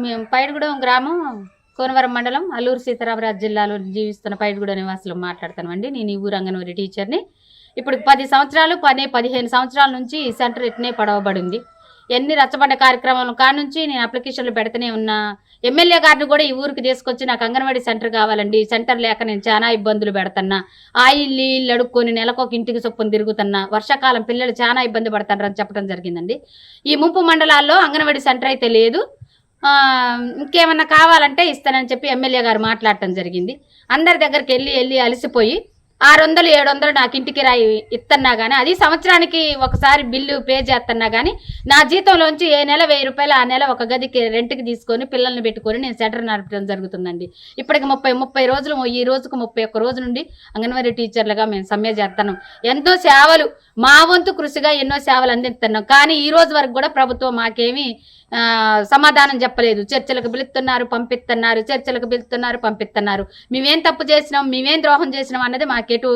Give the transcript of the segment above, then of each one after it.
మేము పైడిగూడెం గ్రామం, కోనవరం మండలం, అల్లూరు సీతారామరాజు జిల్లాలో జీవిస్తున్న పైడిగూడెం నివాసులు మాట్లాడుతానండి. నేను ఈ ఊరు అంగన్వాడీ టీచర్ని. ఇప్పుడు 10 సంవత్సరాలు 15 సంవత్సరాల నుంచి ఈ సెంటర్ ఇట్నే పడవబడింది. ఎన్ని రచ్చబండ కార్యక్రమాల కానుంచి నేను అప్లికేషన్లు పెడుతూనే ఉన్నా. ఎమ్మెల్యే గారిని కూడా ఈ ఊరికి తీసుకొచ్చి నాకు అంగన్వాడీ సెంటర్ కావాలండి, సెంటర్ లేక నేను చాలా ఇబ్బందులు పెడుతున్నా, ఆ ఇల్లు అడుక్కొని నెలకొక ఇంటికి చొప్పున తిరుగుతున్నా, వర్షాకాలం పిల్లలు చాలా ఇబ్బంది పడతారని చెప్పడం జరిగిందండి. ఈ ముంపు మండలాల్లో అంగన్వాడీ సెంటర్ అయితే లేదు. ఇంకేమన్నా కావాలంటే ఇస్తానని చెప్పి ఎమ్మెల్యే గారు మాట్లాడటం జరిగింది. అందరి దగ్గరికి వెళ్ళి అలసిపోయి 600 700 నాకు ఇంటికి రాయి ఇస్తున్నా కానీ, అది సంవత్సరానికి ఒకసారి బిల్లు పే చేస్తున్నా కానీ, నా జీతంలోంచి ఏ నెల 1000 రూపాయలు ఆ నెల ఒక గదికి రెంట్కి తీసుకొని పిల్లల్ని పెట్టుకొని నేను సెంటర్ నడపడం జరుగుతుందండి. ఇప్పటికి 30 రోజులు, ఈ రోజుకు 31 రోజు నుండి అంగన్వాడీ టీచర్లుగా మేము సమ్మె చేస్తున్నాం. ఎంతో సేవలు, మా వంతు కృషిగా ఎన్నో సేవలు అందిస్తున్నాం. కానీ ఈ రోజు వరకు కూడా ప్రభుత్వం మాకేమీ సమాధానం చెప్పలేదు. చర్చలకు పిలుస్తున్నారు, పంపిస్తున్నారు, చర్చలకు పిలుస్తున్నారు, పంపిస్తున్నారు. మేమేం తప్పు చేసినాం, మేమేం ద్రోహం చేసినాం అన్నది మాకెటు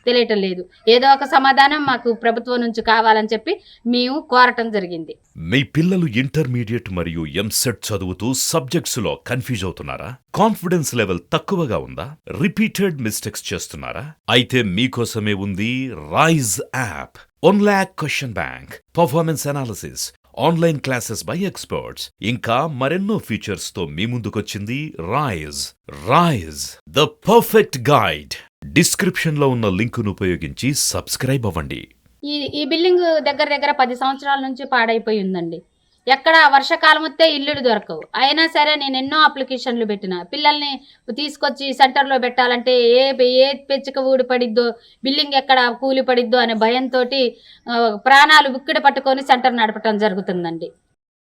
తెలియటం లేదు. ఏదో ఒక సమాధానం మాకు ప్రభుత్వం నుంచి కావాలని చెప్పి మేము కోరటం జరిగింది. మీ పిల్లలు ఇంటర్మీడియట్ మరియు ఎంసెట్ చదువుతూ సబ్జెక్ట్స్ లో కన్ఫ్యూజ్ అవుతున్నారా? కాన్ఫిడెన్స్ లెవెల్ తక్కువగా ఉందా? రిపీటెడ్ మిస్టేక్స్ చేస్తున్నారా? అయితే మీకోసమే ఉంది Rise app. 1 lakh question bank, performance analysis, online classes by experts, ఇంకా మరెన్నో ఫీచర్స్ తో మీ ముందుకొచ్చింది Rise the perfect guide. Description లో ఉన్న లింకును ఉపయోగించి సబ్స్క్రైబ్ అవ్వండి. ఈ బిల్డింగ్ దగ్గర 10 సంవత్సరాల నుంచి పాడైపోయి ఉందండి. ఎక్కడ వర్షాకాలం వస్తే ఇల్లులు దొరకవు. అయినా సరే నేను ఎన్నో అప్లికేషన్లు పెట్టిన. పిల్లల్ని తీసుకొచ్చి సెంటర్లో పెట్టాలంటే ఏ పెచ్చుక ఊడి పడిద్దో, బిల్డింగ్ ఎక్కడ కూలి పడిద్దో అనే భయంతో ప్రాణాలు ఉక్కిడ పట్టుకొని సెంటర్ నడపటం జరుగుతుందండి.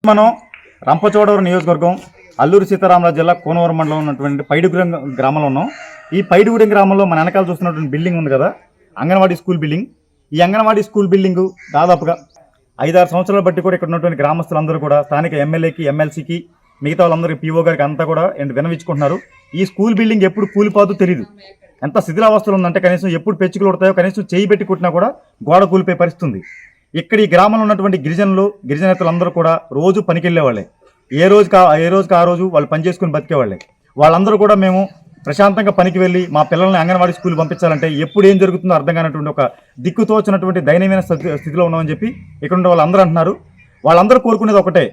మనం రంపచోడవరం నియోజకవర్గం, అల్లూరు సీతారామరాజు జిల్లా, కోనవరం మండలం ఉన్నటువంటి పైడిగూడెం గ్రామంలో ఉన్నాం. ఈ పైడిగూడెం గ్రామంలో మన వెనకాల చూస్తున్నటువంటి బిల్డింగ్ ఉంది కదా, అంగన్వాడీ స్కూల్ బిల్డింగ్. ఈ అంగన్వాడీ స్కూల్ బిల్డింగు దాదాపుగా 5-6 సంవత్సరాలు బట్టి కూడా ఇక్కడ ఉన్నటువంటి గ్రామస్తులందరూ కూడా స్థానిక ఎమ్మెల్యేకి, ఎమ్మెల్సీకి, మిగతా వాళ్ళందరికీ, పీఓ గారికి అంతా కూడా వినవించుకుంటున్నారు. ఈ స్కూల్ బిల్డింగ్ ఎప్పుడు కూలిపోతుందో తెలియదు. ఎంత శిథిలావస్థలు ఉందంటే కనీసం ఎప్పుడు పెచ్చుకులు కొడతాయో, కనీసం చేయి పెట్టి కుట్టినా కూడా గోడ కూలిపోయే పరిస్థితి ఉంది. ఇక్కడ ఈ గ్రామంలో ఉన్నటువంటి గిరిజనేతలందరూ కూడా రోజు పనికి వెళ్ళేవాళ్ళే. ఏ రోజుకి ఆ రోజు వాళ్ళు పని చేసుకుని బతికేవాళ్ళే. వాళ్ళందరూ కూడా మేము ప్రశాంతంగా పనికి వెళ్ళి మా పిల్లల్ని అంగన్వాడీ స్కూల్ పంపించాలంటే ఎప్పుడు ఏం జరుగుతుందో అర్థం కానటువంటి ఒక దిక్కుతోచినటువంటి దయనీయమైన స్థితిలో ఉన్నామని చెప్పి ఇక్కడ ఉన్న వాళ్ళందరూ అంటున్నారు. వాళ్ళందరూ కోరుకునేది ఒకటే,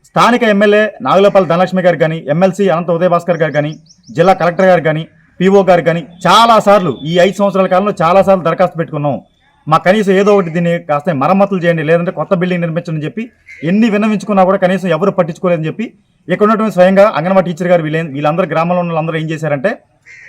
స్థానిక ఎమ్మెల్యే నాగులపల్లి ధనలక్ష్మి గారు కానీ, ఎమ్మెల్సీ అనంత ఉదయభాస్కర్ గారు కానీ, జిల్లా కలెక్టర్ గారు కానీ, పీఓ గారు కానీ చాలాసార్లు ఈ 5 సంవత్సరాల కాలంలో చాలాసార్లు దరఖాస్తు పెట్టుకున్నాం. మాకు కనీసం ఏదో ఒకటి దీన్ని కాస్త మరమ్మతులు చేయండి, లేదంటే కొత్త బిల్డింగ్ నిర్మించండి చెప్పి ఎన్ని విన్నవించుకున్నా కూడా కనీసం ఎవరు పట్టించుకోలేదని చెప్పి ఇక్కడ ఉన్నటువంటి స్వయంగా అంగన్వాడీ టీచర్ గారు వీళ్ళందరూ గ్రామంలో ఉన్న వాళ్ళందరూ ఏం చేశారంటే,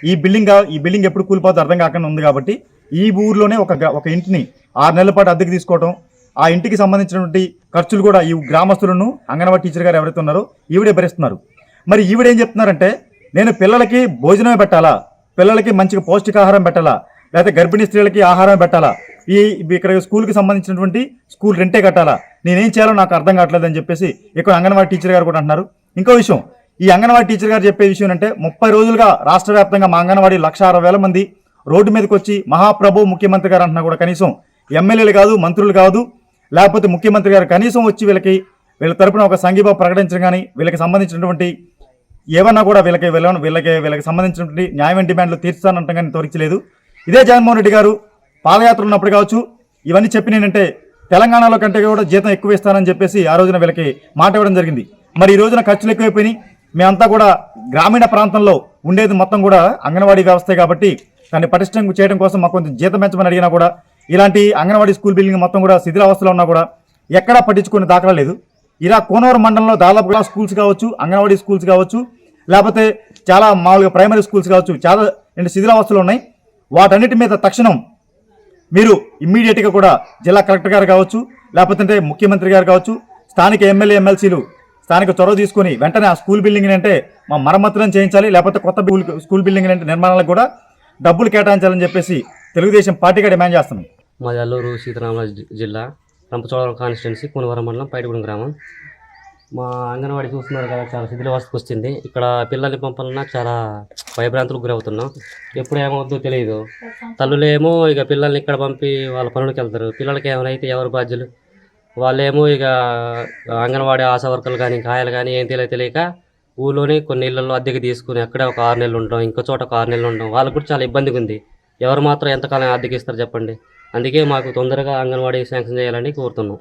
ఈ బిల్డింగ్ ఎప్పుడు కూలిపోతే అర్థం కాకుండా ఉంది కాబట్టి ఈ ఊర్లోనే ఒక ఇంటిని 6 నెలల పాటు అద్దెకి తీసుకోవడం, ఆ ఇంటికి సంబంధించినటువంటి ఖర్చులు కూడా ఈ గ్రామస్తులను అంగన్వాడీ టీచర్ గారు ఎవరైతే ఉన్నారో ఈవిడే భరిస్తున్నారు. మరి ఈవిడేం చెప్తున్నారంటే, నేను పిల్లలకి భోజనమే పెట్టాలా, పిల్లలకి మంచిగా పౌష్టికాహారం పెట్టాలా, లేకపోతే గర్భిణీ స్త్రీలకి ఆహారం పెట్టాలా, ఇక్కడ స్కూల్కి సంబంధించినటువంటి స్కూల్ రెంటే కట్టాలా, నేనేం చేయాలో నాకు అర్థం కావట్లేదు అని చెప్పేసి ఇక్కడ అంగన్వాడీ టీచర్ గారు కూడా అంటున్నారు. ఇంకో విషయం, ఈ అంగన్వాడీ టీచర్ గారు చెప్పే విషయం అంటే, 30 రోజులుగా రాష్ట్ర వ్యాప్తంగా మా అంగన్వాడీ 1,60,000 మంది రోడ్డు మీదకి వచ్చి మహాప్రభు ముఖ్యమంత్రి గారు అంటున్నా కూడా కనీసం ఎమ్మెల్యేలు కాదు, మంత్రులు కాదు, లేకపోతే ముఖ్యమంత్రి గారు కనీసం వచ్చి వీళ్ళ తరపున ఒక సంఘీభావం ప్రకటించడం కానీ, వీళ్ళకి సంబంధించినటువంటి ఏమన్నా కూడా వీళ్ళకి సంబంధించినటువంటి న్యాయమైన డిమాండ్లు తీర్చానంటాం కానీ తోరించలేదు. ఇదే జగన్మోహన్ రెడ్డి గారు పాదయాత్ర ఉన్నప్పుడు కావచ్చు, ఇవన్నీ చెప్పి నేనంటే తెలంగాణలో కంటే కూడా జీతం ఎక్కువ ఇస్తానని చెప్పేసి ఆ రోజున వీళ్ళకి మాట ఇవ్వడం జరిగింది. మరి ఈ రోజున ఖర్చులు ఎక్కువైపోయినాయి. మేమంతా కూడా గ్రామీణ ప్రాంతంలో ఉండేది మొత్తం కూడా అంగన్వాడీ వ్యవస్థే కాబట్టి దాన్ని పటిష్టం చేయడం కోసం మాకు కొంచెం జీతం పెంచమని అడిగినా కూడా, ఇలాంటి అంగన్వాడీ స్కూల్ బిల్డింగ్ మొత్తం కూడా శిథిలావస్థలో ఉన్నా కూడా ఎక్కడా పట్టించుకునే దాఖలా లేదు. ఇలా కోనవరం మండలంలో దాదాపుగా స్కూల్స్ కావచ్చు, అంగన్వాడీ స్కూల్స్ కావచ్చు, లేకపోతే చాలా మామూలుగా ప్రైమరీ స్కూల్స్ కావచ్చు, చాలా శిథిలావస్థలు ఉన్నాయి. వాటన్నిటి మీద తక్షణం మీరు ఇమ్మీడియట్గా కూడా జిల్లా కలెక్టర్ గారు కావచ్చు, లేకపోతే ముఖ్యమంత్రి గారు కావచ్చు, స్థానిక ఎమ్మెల్యే, ఎమ్మెల్సీలు స్థానిక చొరవ తీసుకుని వెంటనే ఆ స్కూల్ బిల్డింగ్ అంటే మా మరమ్మతులను చేయించాలి, లేకపోతే కొత్త స్కూల్ బిల్డింగ్ అంటే నిర్మాణాలకు కూడా డబ్బులు కేటాయించాలని చెప్పేసి తెలుగుదేశం పార్టీగా డిమాండ్ చేస్తున్నాం. మాది అల్లూరు సీతారామరాజు జిల్లా, రంపచోడవరం కాన్స్టిట్యున్సీ, కోనవరం మండలం, పైడిగూడెం గ్రామం. మా అంగన్వాడీ చూస్తున్నారు కదా, చాలా శిథిలావస్థకు వచ్చింది. ఇక్కడ పిల్లల్ని పంపాలన్నా చాలా భయభ్రాంతులకు గురవుతున్నాం. ఎప్పుడు ఏమవుద్దో తెలియదు. తల్లులేమో ఇక పిల్లల్ని ఇక్కడ పంపి వాళ్ళ పనులకు వెళ్తారు. పిల్లలకి ఏమైనా అయితే ఎవరు బాధ్యులు? వాళ్ళేమో ఇక అంగన్వాడీ ఆశా వర్కర్లు కానీ కాయలు కానీ ఏం తెలియక ఊళ్ళోనే కొన్ని ఇళ్లలో అద్దెకి తీసుకుని అక్కడే ఒక 6 నెలలు ఉంటాం, ఇంకో చోట ఒక 6 నెలలు ఉంటాం. వాళ్ళకు కూడా చాలా ఇబ్బందిగా ఉంది. ఎవరు మాత్రం ఎంతకాలం అద్దెకి ఇస్తారు చెప్పండి. అందుకే మాకు తొందరగా అంగన్వాడీ శాంక్షన్ చేయాలని కోరుతున్నాం.